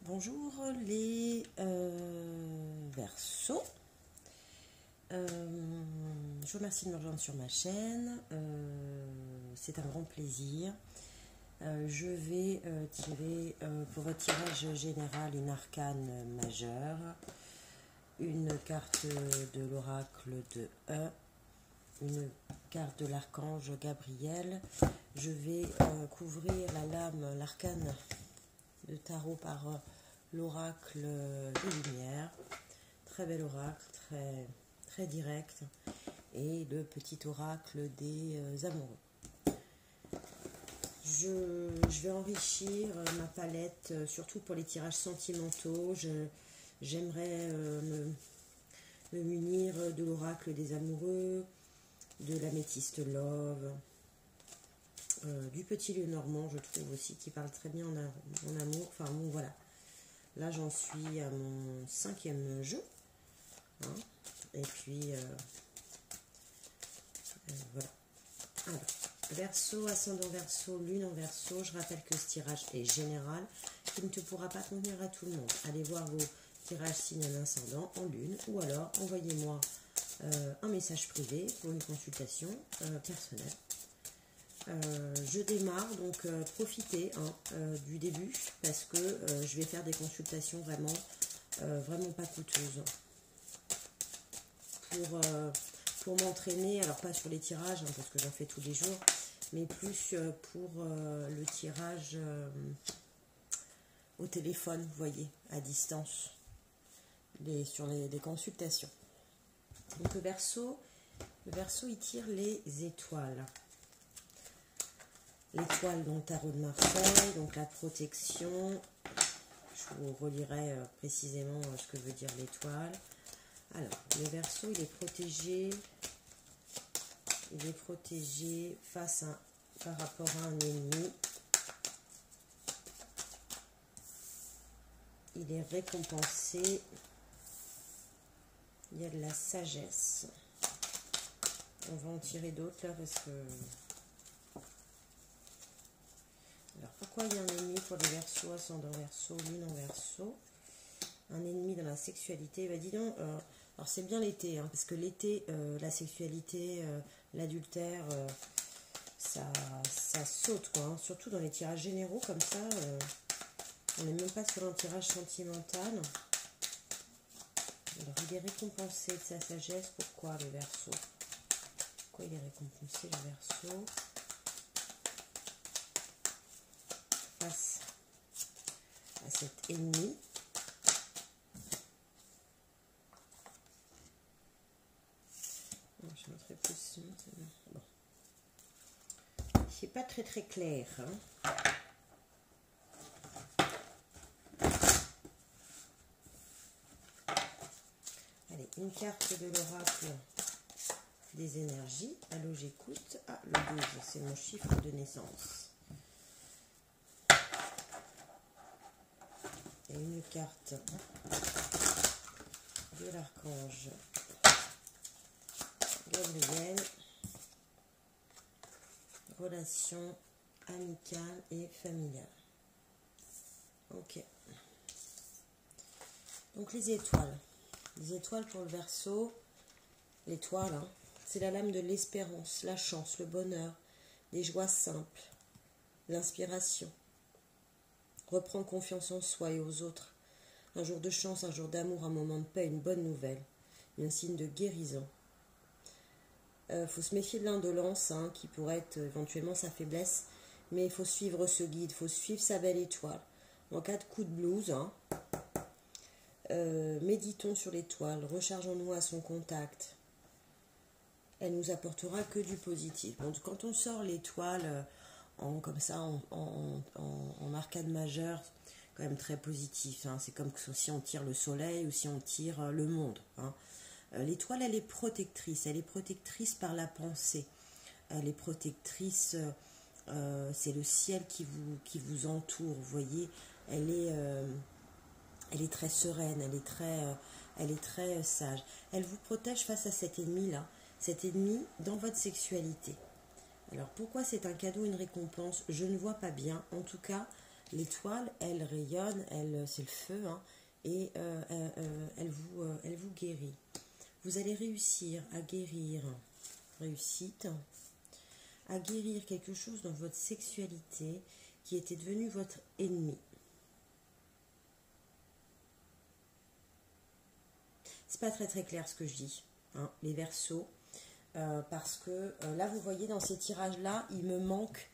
Bonjour les Verseaux. Je vous remercie de me rejoindre sur ma chaîne. C'est un grand plaisir. Je vais tirer pour votre tirage général une arcane majeure, une carte de l'oracle de E, une carte de l'archange Gabriel. Je vais couvrir la lame, l'arcane de tarot par l'oracle des Lumières. Très bel oracle, très direct. Et le petit oracle des amoureux. Je vais enrichir ma palette, surtout pour les tirages sentimentaux. J'aimerais me munir de l'oracle des amoureux, de l'améthyste love, du petit lieu normand, je trouve aussi, qui parle très bien en amour. Enfin bon, voilà. Là, j'en suis à mon 5e jeu. Hein. Et puis, voilà. Alors, Verseau, ascendant Verseau, lune en Verseau. Je rappelle que ce tirage est général, qui ne te pourra pas convenir à tout le monde. Allez voir vos tirages signe en ascendant, en lune, ou alors envoyez-moi un message privé pour une consultation personnelle. Je démarre, donc profitez du début, parce que je vais faire des consultations vraiment pas coûteuses. Pour m'entraîner, alors pas sur les tirages, parce que j'en fais tous les jours, mais plus pour le tirage au téléphone, vous voyez, à distance, sur les consultations. Donc le Verseau, il tire les étoiles. L'étoile dans le tarot de Marseille, donc la protection. Je vous relirai précisément ce que veut dire l'étoile. Alors, le Verseau, il est protégé. Il est protégé par rapport à un ennemi. Il est récompensé. Il y a de la sagesse. On va en tirer d'autres là parce que... Alors, pourquoi il y a un ennemi pour les Verseaux, ascendant Verseau, lune en Verseau? Un ennemi dans la sexualité. Bah, dis donc, alors c'est bien l'été, parce que l'été, la sexualité, l'adultère, ça saute, quoi. Surtout dans les tirages généraux, comme ça, on n'est même pas sur un tirage sentimental. Alors, il est récompensé de sa sagesse. Pourquoi le Verseau? Pourquoi il est récompensé le Verseau face à cet ennemi? Je mettrai plus. Bon. C'est pas très clair. Allez, une carte de l'oracle des énergies. Allô, j'écoute. Ah, le 12, c'est mon chiffre de naissance. Et une carte de l'archange Gabriel. Relation amicale et familiale. Ok. Donc les étoiles. Les étoiles pour le Verseau. L'étoile, c'est la lame de l'espérance, la chance, le bonheur, les joies simples, l'inspiration. Reprendre confiance en soi et aux autres. Un jour de chance, un jour d'amour, un moment de paix, une bonne nouvelle. Un signe de guérison. Faut se méfier de l'indolence, qui pourrait être éventuellement sa faiblesse, mais il faut suivre ce guide, il faut suivre sa belle étoile. En cas de coup de blues, méditons sur l'étoile, rechargeons-nous à son contact. Elle nous apportera que du positif. Bon, quand on sort l'étoile comme ça en arcade majeure, quand même très positif. C'est comme si on tire le soleil ou si on tire le monde. L'étoile, elle est protectrice. Elle est protectrice par la pensée. Elle est protectrice, c'est le ciel qui vous entoure. Vous voyez, elle est très sereine, elle est très sage. Elle vous protège face à cet ennemi-là. Cet ennemi dans votre sexualité. Alors, pourquoi c'est un cadeau, une récompense? Je ne vois pas bien. En tout cas, L'étoile, elle rayonne, c'est le feu, hein, et elle vous guérit. Vous allez réussir à guérir, réussite, à guérir quelque chose dans votre sexualité qui était devenu votre ennemi. C'est pas très très clair ce que je dis, hein, les Verseaux, parce que là vous voyez dans ces tirages là, il me manque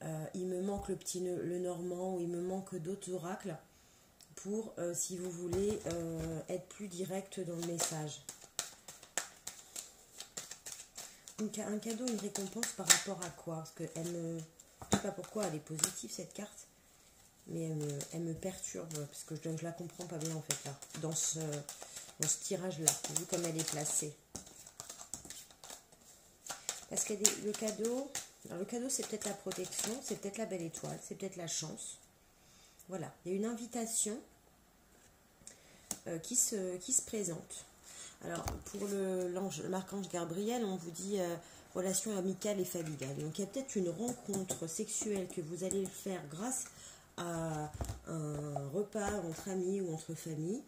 le petit le normand, ou il me manque d'autres oracles pour, si vous voulez, être plus direct dans le message. Un cadeau, une récompense par rapport à quoi? Parce que je ne sais pas pourquoi elle est positive cette carte, mais elle me perturbe, parce que je ne la comprends pas bien en fait là, dans ce tirage là, vu comme elle est placée. Parce que le cadeau, alors le cadeau c'est peut-être la protection, c'est peut-être la belle étoile, c'est peut-être la chance. Voilà, il y a une invitation qui se présente. Alors, pour l'archange Gabriel, on vous dit relation amicale et familiale. Donc, il y a peut-être une rencontre sexuelle que vous allez faire grâce à un repas entre amis ou entre familles.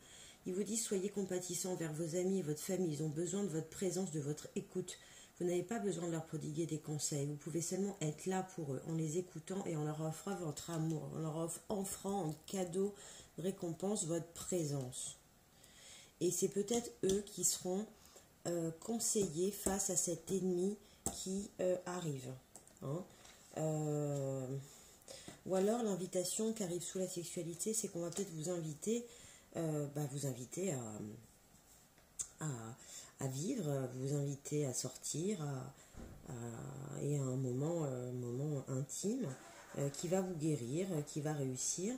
Il vous dit soyez compatissants envers vos amis et votre famille. Ils ont besoin de votre présence, de votre écoute. Vous n'avez pas besoin de leur prodiguer des conseils. Vous pouvez seulement être là pour eux en les écoutant et en leur offrant votre amour, en leur offrant en cadeau de récompense votre présence. Et c'est peut-être eux qui seront conseillés face à cet ennemi qui arrive. Hein. Ou alors l'invitation qui arrive sous la sexualité, c'est qu'on va peut-être vous inviter, à vivre, vous inviter à sortir, et à un moment intime qui va vous guérir, qui va réussir.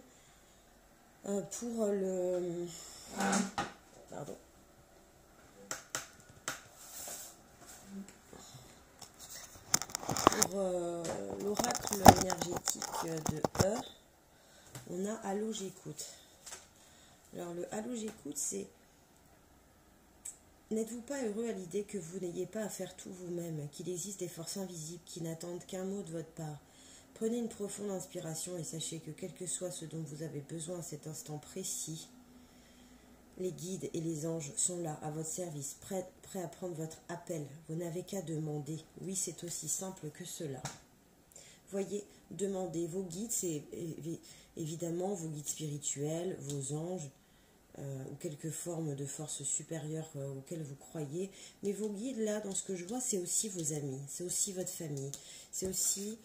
Pour le... Pardon. Pour l'oracle énergétique de E, on a Allô, j'écoute. Alors le Allô, j'écoute, c'est n'êtes-vous pas heureux à l'idée que vous n'ayez pas à faire tout vous-même, qu'il existe des forces invisibles qui n'attendent qu'un mot de votre part? Prenez une profonde inspiration et sachez que quel que soit ce dont vous avez besoin à cet instant précis, les guides et les anges sont là, à votre service, prêts à prendre votre appel. Vous n'avez qu'à demander. Oui, c'est aussi simple que cela. Voyez, demandez. Vos guides, c'est évidemment vos guides spirituels, vos anges, ou quelque forme de force supérieure auquel vous croyez. Mais vos guides, là, dans ce que je vois, c'est aussi vos amis, c'est aussi votre famille. C'est aussi,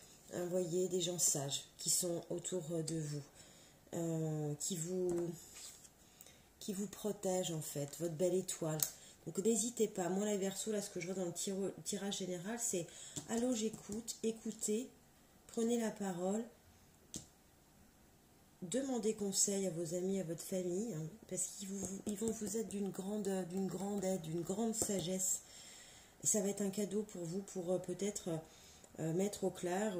voyez, des gens sages qui sont autour de vous, qui vous protège en fait, votre belle étoile. Donc n'hésitez pas. Moi, la Verseau, là, ce que je vois dans le tirage général, c'est allô, j'écoute, écoutez, prenez la parole, demandez conseil à vos amis, à votre famille, hein, parce qu'ils vont vous être d'une grande aide, d'une grande sagesse. Et ça va être un cadeau pour vous, pour peut-être mettre au clair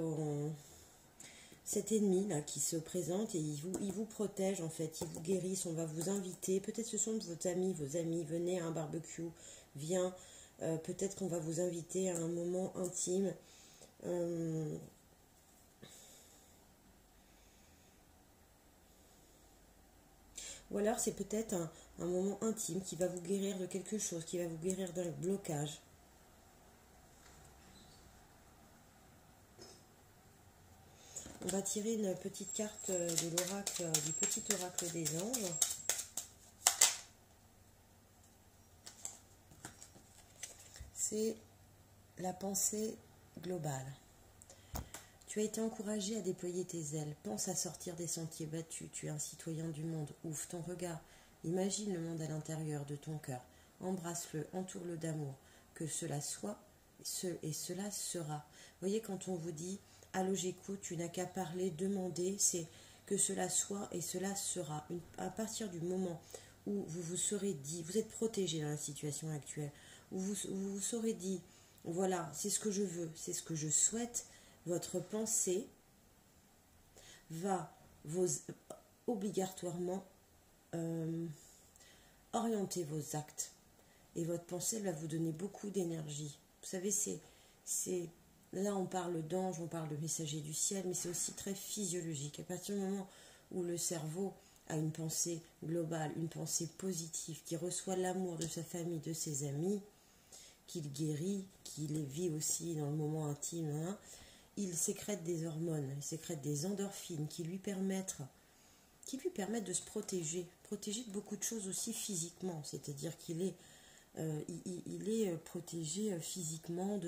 cet ennemi là qui se présente, et il vous protège en fait, il vous guérisse. On va vous inviter, peut-être ce sont vos amis, venez à un barbecue, viens, peut-être qu'on va vous inviter à un moment intime, ou alors c'est peut-être un moment intime qui va vous guérir de quelque chose, qui va vous guérir d'un blocage. On va tirer une petite carte de l'oracle, du petit oracle des anges. C'est la pensée globale. Tu as été encouragé à déployer tes ailes. Pense à sortir des sentiers battus. Tu es un citoyen du monde. Ouvre ton regard. Imagine le monde à l'intérieur de ton cœur. Embrasse-le, entoure-le d'amour. Que cela soit et cela sera. Voyez, quand on vous dit « Allô, j'écoute », tu n'as qu'à parler, demander, c'est que cela soit et cela sera. À partir du moment où vous vous serez dit, vous êtes protégé dans la situation actuelle, où vous vous serez dit « Voilà, c'est ce que je veux, c'est ce que je souhaite », votre pensée va obligatoirement orienter vos actes. Et votre pensée va vous donner beaucoup d'énergie. Vous savez, c'est Là, on parle d'ange, on parle de messager du ciel, mais c'est aussi très physiologique. À partir du moment où le cerveau a une pensée globale, une pensée positive, qui reçoit l'amour de sa famille, de ses amis, qu'il guérit, qu'il les vit aussi dans le moment intime, hein, il sécrète des hormones, il sécrète des endorphines qui lui permettent de se protéger de beaucoup de choses aussi physiquement, c'est-à-dire qu'il est, il est protégé physiquement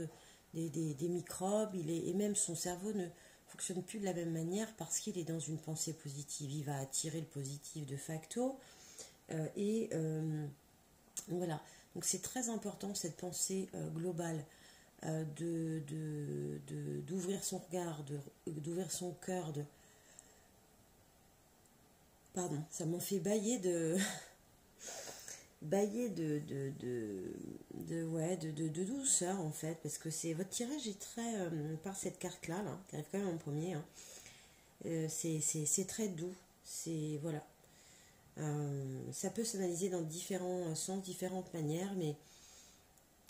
des microbes, et même son cerveau ne fonctionne plus de la même manière parce qu'il est dans une pensée positive, il va attirer le positif de facto, voilà, donc c'est très important cette pensée globale, d'ouvrir son regard, d'ouvrir son cœur, pardon, ça m'en fait bailler bailler de douceur en fait, parce que c'est votre tirage est très, par cette carte là, qui arrive quand même en premier, hein, c'est très doux, c'est voilà. Ça peut s'analyser dans différents sens, différentes manières,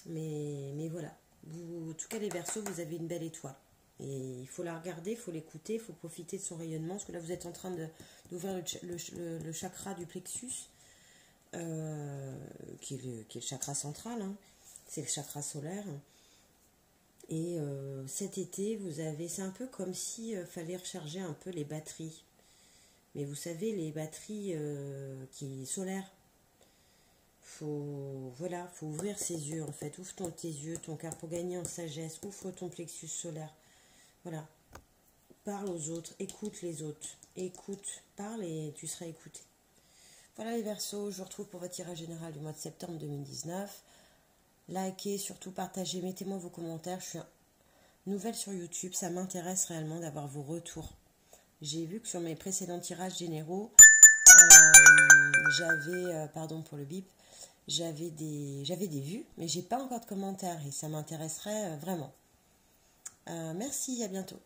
mais voilà. En tout cas, les Verseaux, vous avez une belle étoile. Et il faut la regarder, il faut l'écouter, il faut profiter de son rayonnement, parce que là, vous êtes en train d'ouvrir le chakra du plexus, qui est le chakra central, hein. C'est le chakra solaire. Et cet été, c'est un peu comme si fallait recharger un peu les batteries. Mais vous savez, les batteries solaires, faut ouvrir ses yeux en fait. Ouvre tes yeux, ton cœur pour gagner en sagesse. Ouvre ton plexus solaire. Voilà. Parle aux autres, écoute les autres. Écoute, parle et tu seras écouté. Voilà les Verseaux, je vous retrouve pour votre tirage général du mois de septembre 2019. Likez, surtout partagez, mettez-moi vos commentaires. Je suis nouvelle sur YouTube, ça m'intéresse réellement d'avoir vos retours. J'ai vu que sur mes précédents tirages généraux, j'avais, pardon pour le bip, j'avais des vues, mais j'ai pas encore de commentaires et ça m'intéresserait vraiment. Merci, à bientôt.